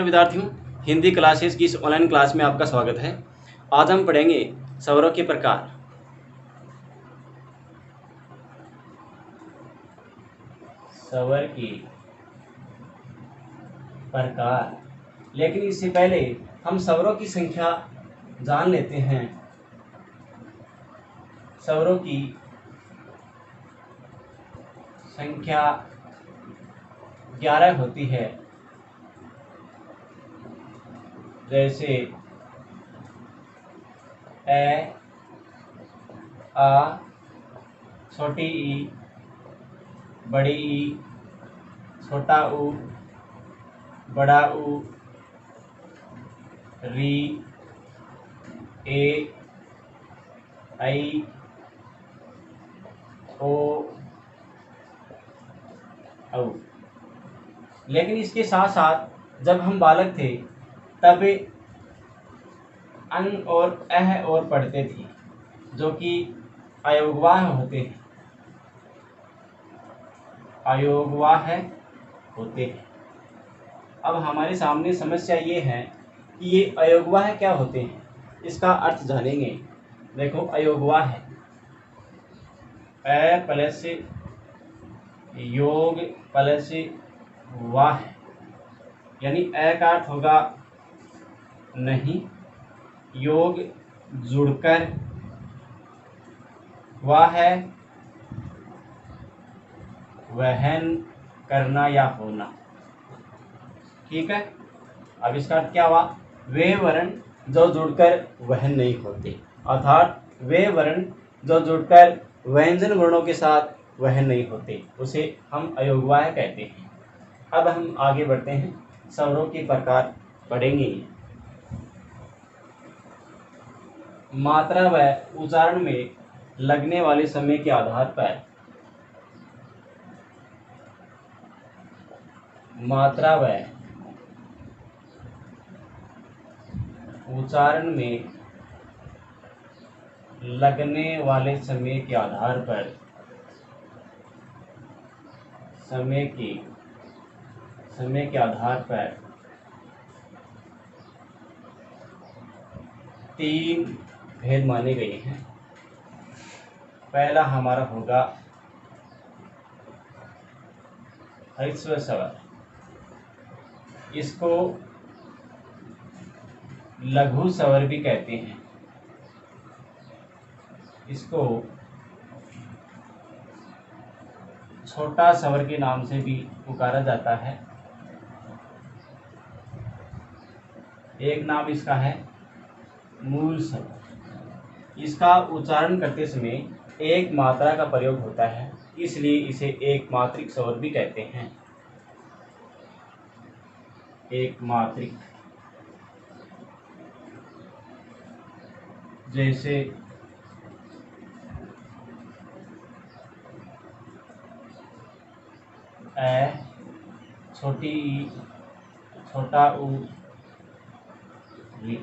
नमस्कार विद्यार्थियों, हिंदी क्लासेस की इस ऑनलाइन क्लास में आपका स्वागत है। आज हम पढ़ेंगे स्वरों के प्रकार। स्वर के प्रकार। लेकिन इससे पहले हम स्वरों की संख्या जान लेते हैं। स्वरों की संख्या 11 होती है। जैसे ए, आ, छोटी ई, बड़ी ई, छोटा ऊ, बड़ा ऊ, री, ए, आई, ओ, औ। लेकिन इसके साथ साथ जब हम बालक थे तब अन और अह और पढ़ते थे, जो कि अयोगवाह होते हैं। अयोगवाह होते हैं। अब हमारे सामने समस्या ये है कि ये अयोगवाह क्या होते हैं, इसका अर्थ जानेंगे। देखो, अयोगवाह है अ प्लस योग प्लस वाह, यानी अ का अर्थ होगा नहीं, योग जुड़कर, वाह है वहन करना या होना। ठीक है। अब इसका अर्थ क्या हुआ? वे वर्ण जो जुड़कर वहन नहीं होते, अर्थात वे वर्ण जो जुड़कर व्यंजन वर्णों के साथ वहन नहीं होते, उसे हम अयोगवाह कहते हैं। अब हम आगे बढ़ते हैं, स्वरों के प्रकार पढ़ेंगे। मात्रा व उच्चारण में लगने वाले समय के आधार पर मात्रा व उच्चारण में लगने वाले समय के आधार पर समय के आधार पर 3 भेद माने गए हैं। पहला हमारा होगा ह्रस्व स्वर। इसको लघु स्वर भी कहते हैं। इसको छोटा स्वर के नाम से भी पुकारा जाता है। एक नाम इसका है मूल स्वर। इसका उच्चारण करते समय एक मात्रा का प्रयोग होता है, इसलिए इसे एक मात्रिक स्वर भी कहते हैं। एक मात्रिक, जैसे ए, छोटी ई, छोटा ऊ, री,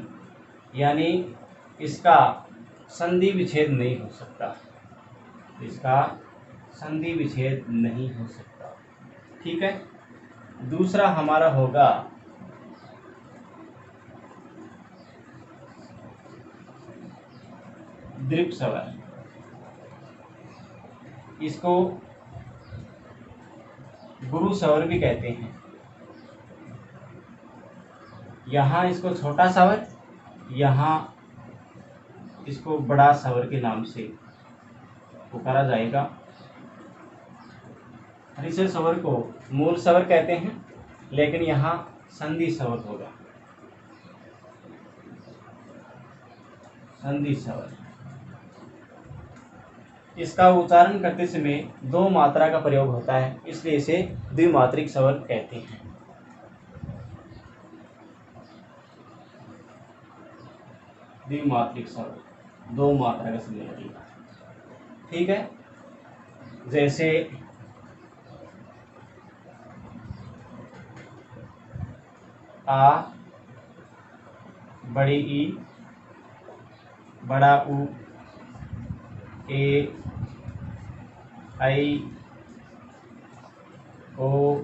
यानी इसका संधि विच्छेद नहीं हो सकता। इसका संधि विच्छेद नहीं हो सकता। ठीक है। दूसरा हमारा होगा दीर्घ स्वर। इसको गुरु स्वर भी कहते हैं। यहाँ इसको छोटा स्वर, यहाँ इसको बड़ा स्वर के नाम से पुकारा जाएगा। ह्रस्व स्वर को मूल स्वर कहते हैं, लेकिन यहाँ संधि स्वर होगा। संधि स्वर। इसका उच्चारण करते समय 2 मात्रा का प्रयोग होता है, इसलिए इसे द्विमात्रिक स्वर कहते हैं। द्विमात्रिक स्वर, 2 मात्रा का समय लगेगा। ठीक है। जैसे आ, बड़ी ई, बड़ा ऊ, ए, आई, ओ,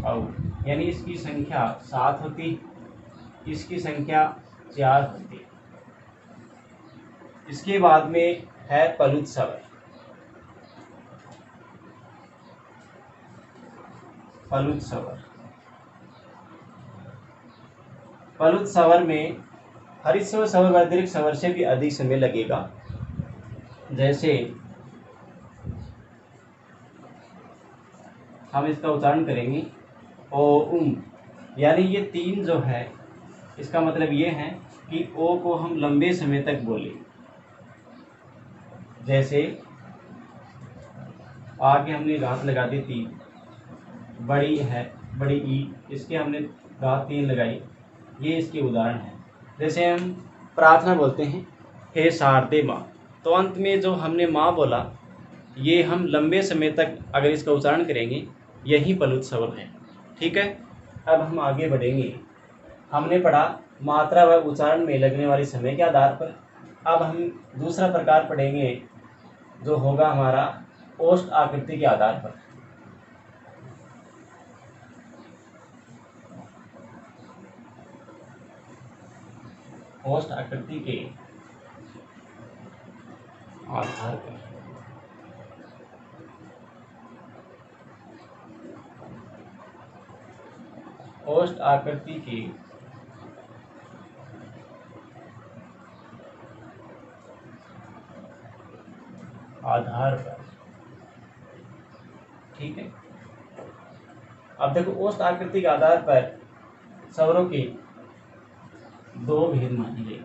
औ। यानी इसकी संख्या 7 होती, इसकी संख्या 4 होती। इसके बाद में है पलुत स्वर। पलुत स्वर, पलुत स्वर में हरित स्वर व दीर्घ स्वर से भी अधिक समय लगेगा। जैसे हम इसका उच्चारण करेंगे ओम, यानी ये 3 जो है इसका मतलब ये है कि ओ को हम लंबे समय तक बोले। जैसे आगे हमने घात लगा दी 3, बड़ी है बड़ी ई, इसके हमने घात 3 लगाई, ये इसके उदाहरण है। जैसे हम प्रार्थना बोलते हैं हे शारदे माँ, तो अंत में जो हमने माँ बोला ये हम लंबे समय तक अगर इसका उच्चारण करेंगे, यही पलुत स्वर है। ठीक है, अब हम आगे बढ़ेंगे। हमने पढ़ा मात्रा व उच्चारण में लगने वाले समय के आधार पर। अब हम दूसरा प्रकार पढ़ेंगे जो होगा हमारा ओष्ठ आकृति के आधार पर। ओष्ठ आकृति के आधार पर ओष्ठ आकृति के आधार पर। ठीक है, अब देखो ओष्ठ आकृति के आधार पर स्वरों के 2 भेद मानेंगे।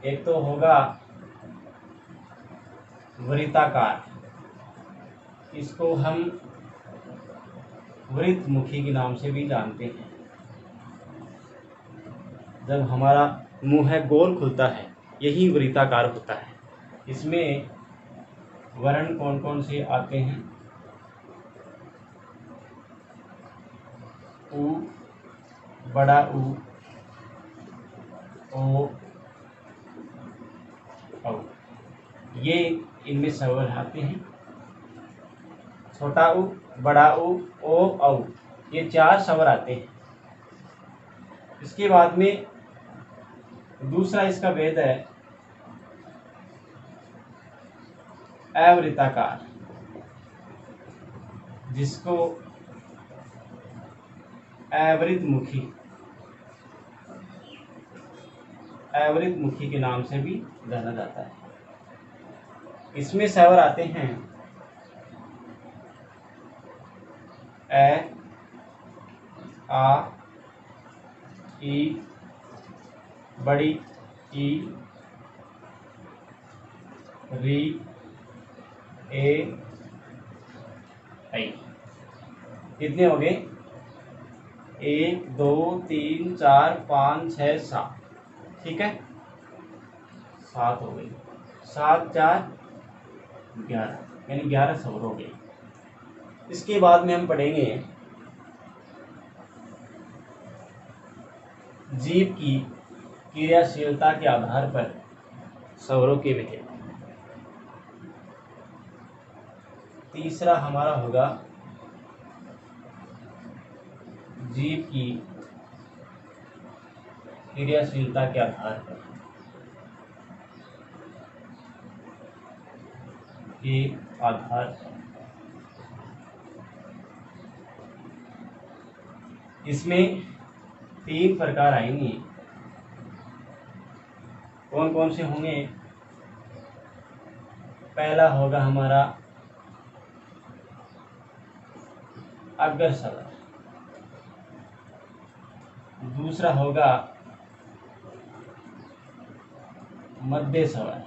एक तो होगा वृत्ताकार, इसको हम वृत्तमुखी के नाम से भी जानते हैं। जब हमारा मुंह है गोल खुलता है, यही वृत्ताकार होता है। इसमें वर्ण कौन कौन से आते हैं? उ, बड़ा उ, ओ, औ, ये इनमें स्वर आते हैं। छोटा उ, बड़ा उ, ओ, औ, ये 4 स्वर आते हैं। इसके बाद में दूसरा इसका भेद है अवृत्ताकार, जिसको अवृतमुखी अवृतमुखी के नाम से भी जाना जाता है। इसमें स्वर आते हैं ए, आ, ई, बड़ी ई, री, ए, आई। कितने हो गए? 1 2 3 4 5 6 7। ठीक है, 7 हो गई। 7 4 11, यानी 11 स्वर हो गए। इसके बाद में हम पढ़ेंगे जीभ की क्रियाशीलता के आधार पर स्वरों के भेद। तीसरा हमारा होगा जीभ की क्रियाशीलता के आधार पर इसमें 3 प्रकार आएंगे। कौन कौन से होंगे? पहला होगा हमारा अग्र स्वर, दूसरा होगा मध्य स्वर,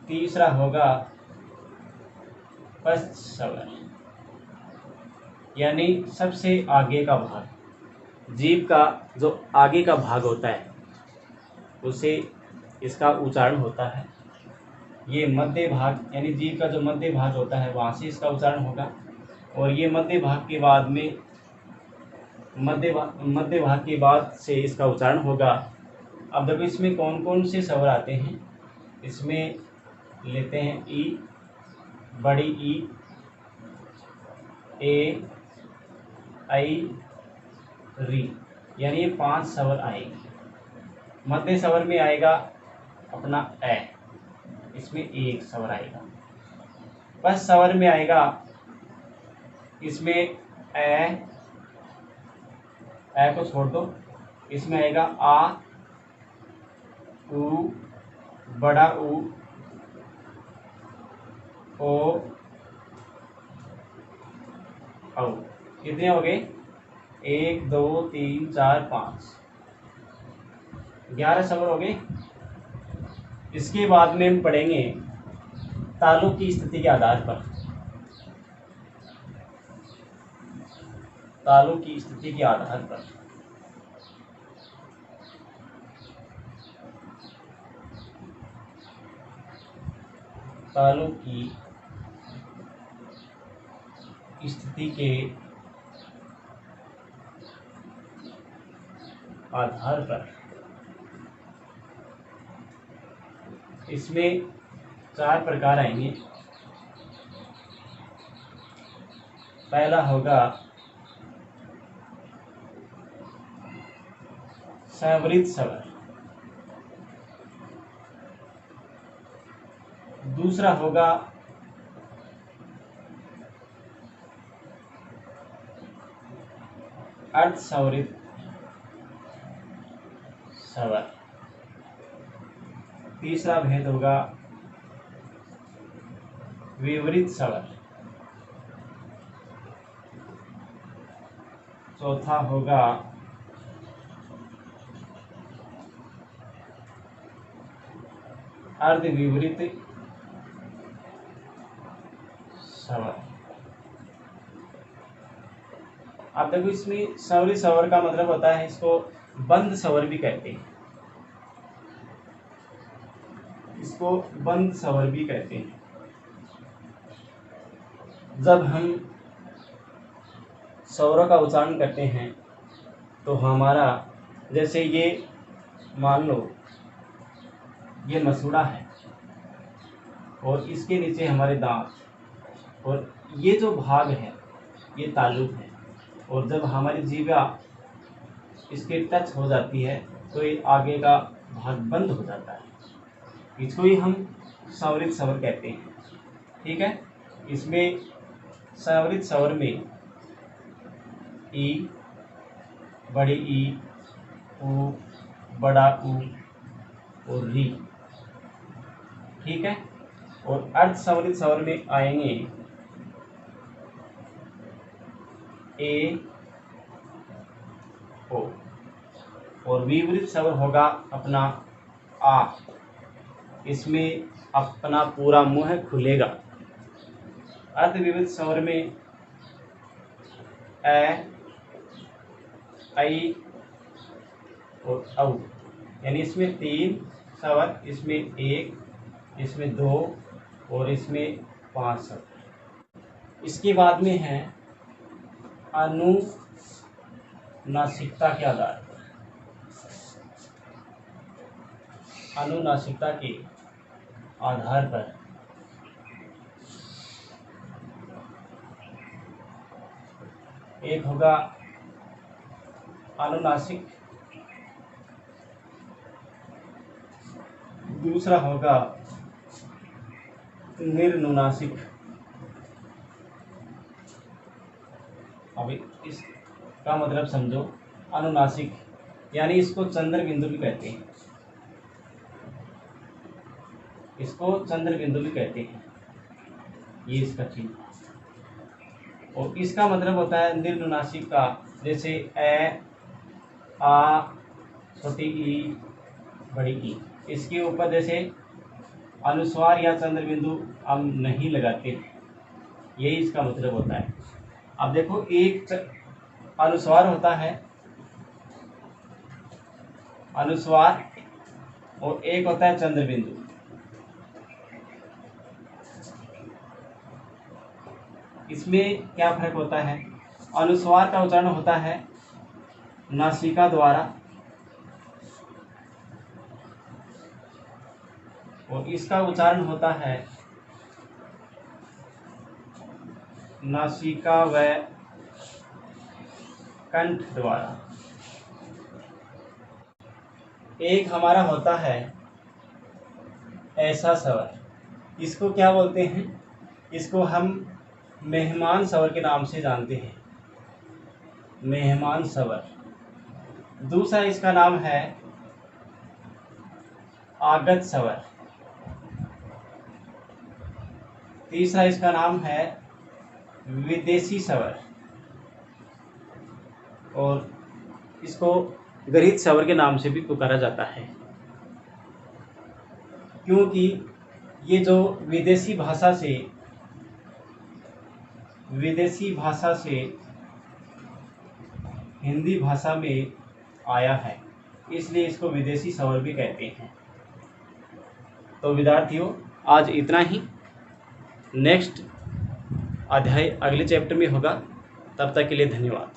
तीसरा होगा पश्च स्वर, यानी सबसे आगे का भाग। जीभ का जो आगे का भाग होता है उसे इसका उच्चारण होता है। ये मध्य भाग, यानी जीभ का जो मध्य भाग होता है वहाँ से इसका उच्चारण होगा। और ये मध्य भाग के बाद में मध्य भाग के बाद से इसका उच्चारण होगा। अब देखो इसमें कौन कौन से स्वर आते हैं। इसमें लेते हैं ई, बड़ी ई, ए, आई री, यानी ये 5 स्वर आएंगे। मध्य स्वर में आएगा अपना ए, इसमें 1 स्वर आएगा। बस स्वर में आएगा इसमें ए को छोड़ दो, इसमें आएगा आ, उ, बड़ा उ, ओ, औ। कितने हो गए? 1 2 3 4 5, 11 स्वर हो गए। इसके बाद में हम पढ़ेंगे तालों की स्थिति के आधार पर। तालों की स्थिति के आधार पर तालों की स्थिति के आधार पर इसमें 4 प्रकार आएंगे। पहला होगा संवरित स्वर, दूसरा होगा अर्धस्वरित स्वर, तीसरा भेद होगा विवरित स्वर, चौथा होगा अर्धविवरित स्वर। अब देखो इसमें संवरित स्वर का मतलब होता है, इसको बंद स्वर भी कहते हैं, इसको बंद स्वर भी कहते हैं। जब हम स्वरों का उच्चारण करते हैं तो हमारा, जैसे ये मान लो ये मसूड़ा है और इसके नीचे हमारे दांत, और ये जो भाग है ये तालु है, और जब हमारी जीवा इसके टच हो जाती है तो ये आगे का भाग बंद हो जाता है। इसको ही हम संवरित स्वर कहते हैं। ठीक है, इसमें संवरित स्वर में ई, बड़ी ई, उ, बड़ा उ और री। ठीक है, और अर्धसंवरित स्वर में आएंगे ए, ओ, और विवरित स्वर होगा अपना आ, इसमें अपना पूरा मुंह खुलेगा। अर्धविवरित स्वर में ए, आई और औ, यानी इसमें 3 स्वर, इसमें 1, इसमें 2 और इसमें 5 स्वर। इसके बाद में है अनुनासिकता के आधार पर। अनुनासिकता के आधार पर एक होगा अनुनासिक, दूसरा होगा निर्नुनासिक। अभी इसका मतलब समझो। अनुनासिक यानी इसको चंद्र बिंदु भी कहते हैं, इसको चंद्र बिंदु भी कहते हैं, ये इसका चिन्ह। और इसका मतलब होता है निर्नुनासिक का, जैसे ए, आ, छोटी ई, बड़ी ई, इसके ऊपर जैसे अनुस्वार या चंद्र बिंदु हम नहीं लगाते, यही इसका मतलब होता है। अब देखो, एक अनुस्वार होता है, अनुस्वार, और एक होता है चंद्र बिंदु। इसमें क्या फर्क होता है? अनुस्वार का उच्चारण होता है नासिका द्वारा, और इसका उच्चारण होता है नासिका व कंठ द्वारा। एक हमारा होता है ऐसा स्वर, इसको क्या बोलते हैं? इसको हम मेहमान स्वर के नाम से जानते हैं, मेहमान स्वर। दूसरा इसका नाम है आगत स्वर। तीसरा इसका नाम है विदेशी स्वर, और इसको गृहीत स्वर के नाम से भी पुकारा जाता है, क्योंकि ये जो विदेशी भाषा से हिंदी भाषा में आया है, इसलिए इसको विदेशी स्वर भी कहते हैं। तो विद्यार्थियों, आज इतना ही। नेक्स्ट अध्याय अगले चैप्टर में होगा। तब तक के लिए धन्यवाद।